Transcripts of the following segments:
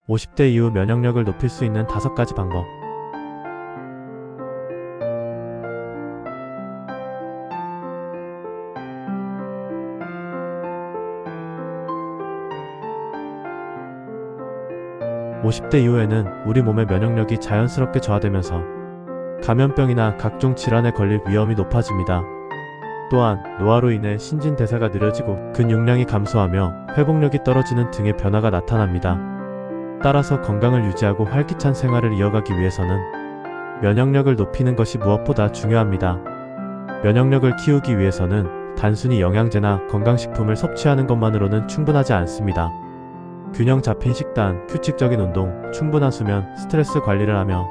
50대 이후 면역력을 높일 수 있는 5가지 방법. (50대) 이후에는 우리 몸의 면역력이 자연스럽게 저하되면서 감염병이나 각종 질환에 걸릴 위험이 높아집니다. 또한 노화로 인해 신진대사가 느려지고 근육량이 감소하며 회복력이 떨어지는 등의 변화가 나타납니다. 따라서 건강을 유지하고 활기찬 생활을 이어가기 위해서는 면역력을 높이는 것이 무엇보다 중요합니다. 면역력을 키우기 위해서는 단순히 영양제나 건강식품을 섭취하는 것만으로는 충분하지 않습니다. 균형 잡힌 식단, 규칙적인 운동, 충분한 수면, 스트레스 관리를 하며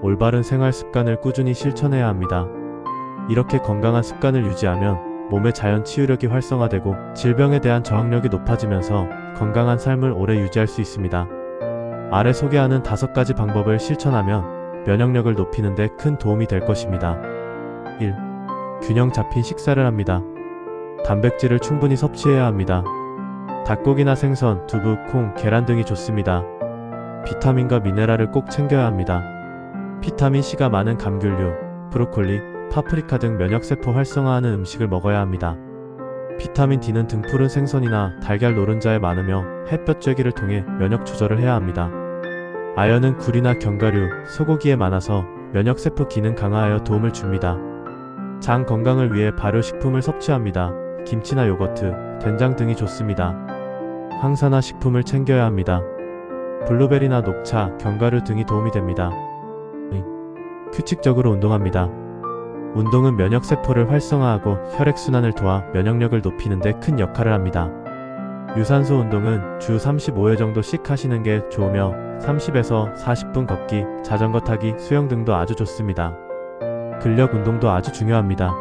올바른 생활 습관을 꾸준히 실천해야 합니다. 이렇게 건강한 습관을 유지하면 몸의 자연 치유력이 활성화되고 질병에 대한 저항력이 높아지면서 건강한 삶을 오래 유지할 수 있습니다. 아래 소개하는 5가지 방법을 실천하면 면역력을 높이는 데 큰 도움이 될 것입니다. 1. 균형 잡힌 식사를 합니다. 단백질을 충분히 섭취해야 합니다. 닭고기나 생선, 두부, 콩, 계란 등이 좋습니다. 비타민과 미네랄을 꼭 챙겨야 합니다. 비타민C가 많은 감귤류, 브로콜리, 파프리카 등 면역세포 활성화하는 음식을 먹어야 합니다. 비타민 D는 등푸른 생선이나 달걀 노른자에 많으며 햇볕 쬐기를 통해 면역 조절을 해야 합니다. 아연은 굴이나 견과류, 소고기에 많아서 면역세포 기능 강화하여 도움을 줍니다. 장 건강을 위해 발효식품을 섭취합니다. 김치나 요거트, 된장 등이 좋습니다. 항산화 식품을 챙겨야 합니다. 블루베리나 녹차, 견과류 등이 도움이 됩니다. 규칙적으로 운동합니다. 운동은 면역세포를 활성화하고 혈액순환을 도와 면역력을 높이는 데 큰 역할을 합니다. 유산소 운동은 주 35회 정도씩 하시는 게 좋으며 30에서 40분 걷기, 자전거 타기, 수영 등도 아주 좋습니다. 근력 운동도 아주 중요합니다.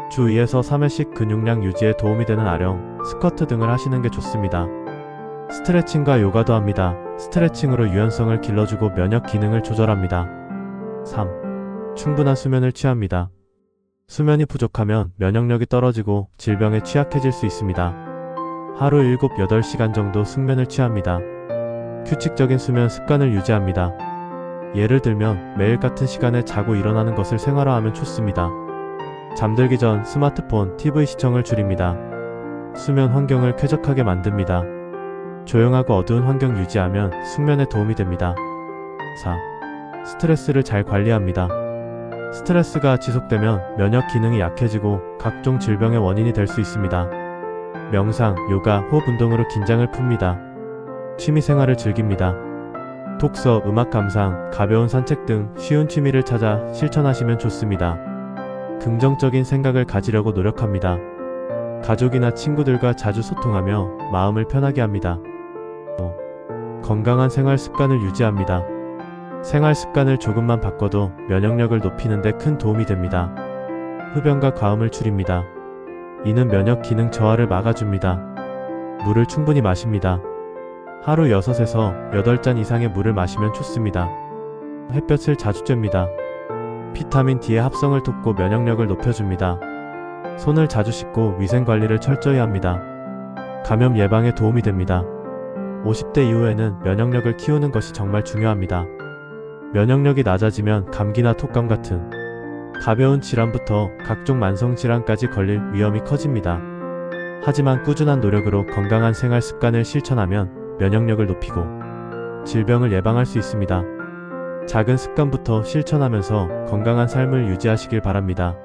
주 2에서 3회씩 근육량 유지에 도움이 되는 아령, 스쿼트 등을 하시는 게 좋습니다. 스트레칭과 요가도 합니다. 스트레칭으로 유연성을 길러주고 면역 기능을 조절합니다. 3. 충분한 수면을 취합니다. 수면이 부족하면 면역력이 떨어지고 질병에 취약해질 수 있습니다. 하루 7-8시간 정도 숙면을 취합니다. 규칙적인 수면 습관을 유지합니다. 예를 들면 매일 같은 시간에 자고 일어나는 것을 생활화하면 좋습니다. 잠들기 전 스마트폰, TV 시청을 줄입니다. 수면 환경을 쾌적하게 만듭니다. 조용하고 어두운 환경 유지하면 숙면에 도움이 됩니다. 4. 스트레스를 잘 관리합니다. 스트레스가 지속되면 면역 기능이 약해지고 각종 질병의 원인이 될 수 있습니다. 명상, 요가, 호흡 운동으로 긴장을 풉니다. 취미생활을 즐깁니다. 독서, 음악 감상, 가벼운 산책 등 쉬운 취미를 찾아 실천하시면 좋습니다. 긍정적인 생각을 가지려고 노력합니다. 가족이나 친구들과 자주 소통하며 마음을 편하게 합니다. 건강한 생활 습관을 유지합니다. 생활 습관을 조금만 바꿔도 면역력을 높이는 데 큰 도움이 됩니다. 흡연과 과음을 줄입니다. 이는 면역 기능 저하를 막아줍니다. 물을 충분히 마십니다. 하루 6에서 8잔 이상의 물을 마시면 좋습니다. 햇볕을 자주 쬐입니다. 비타민 D의 합성을 돕고 면역력을 높여줍니다. 손을 자주 씻고 위생관리를 철저히 합니다. 감염 예방에 도움이 됩니다. 50대 이후에는 면역력을 키우는 것이 정말 중요합니다. 면역력이 낮아지면 감기나 톡감 같은 가벼운 질환부터 각종 만성질환까지 걸릴 위험이 커집니다. 하지만 꾸준한 노력으로 건강한 생활 습관을 실천하면 면역력을 높이고 질병을 예방할 수 있습니다. 작은 습관부터 실천하면서 건강한 삶을 유지하시길 바랍니다.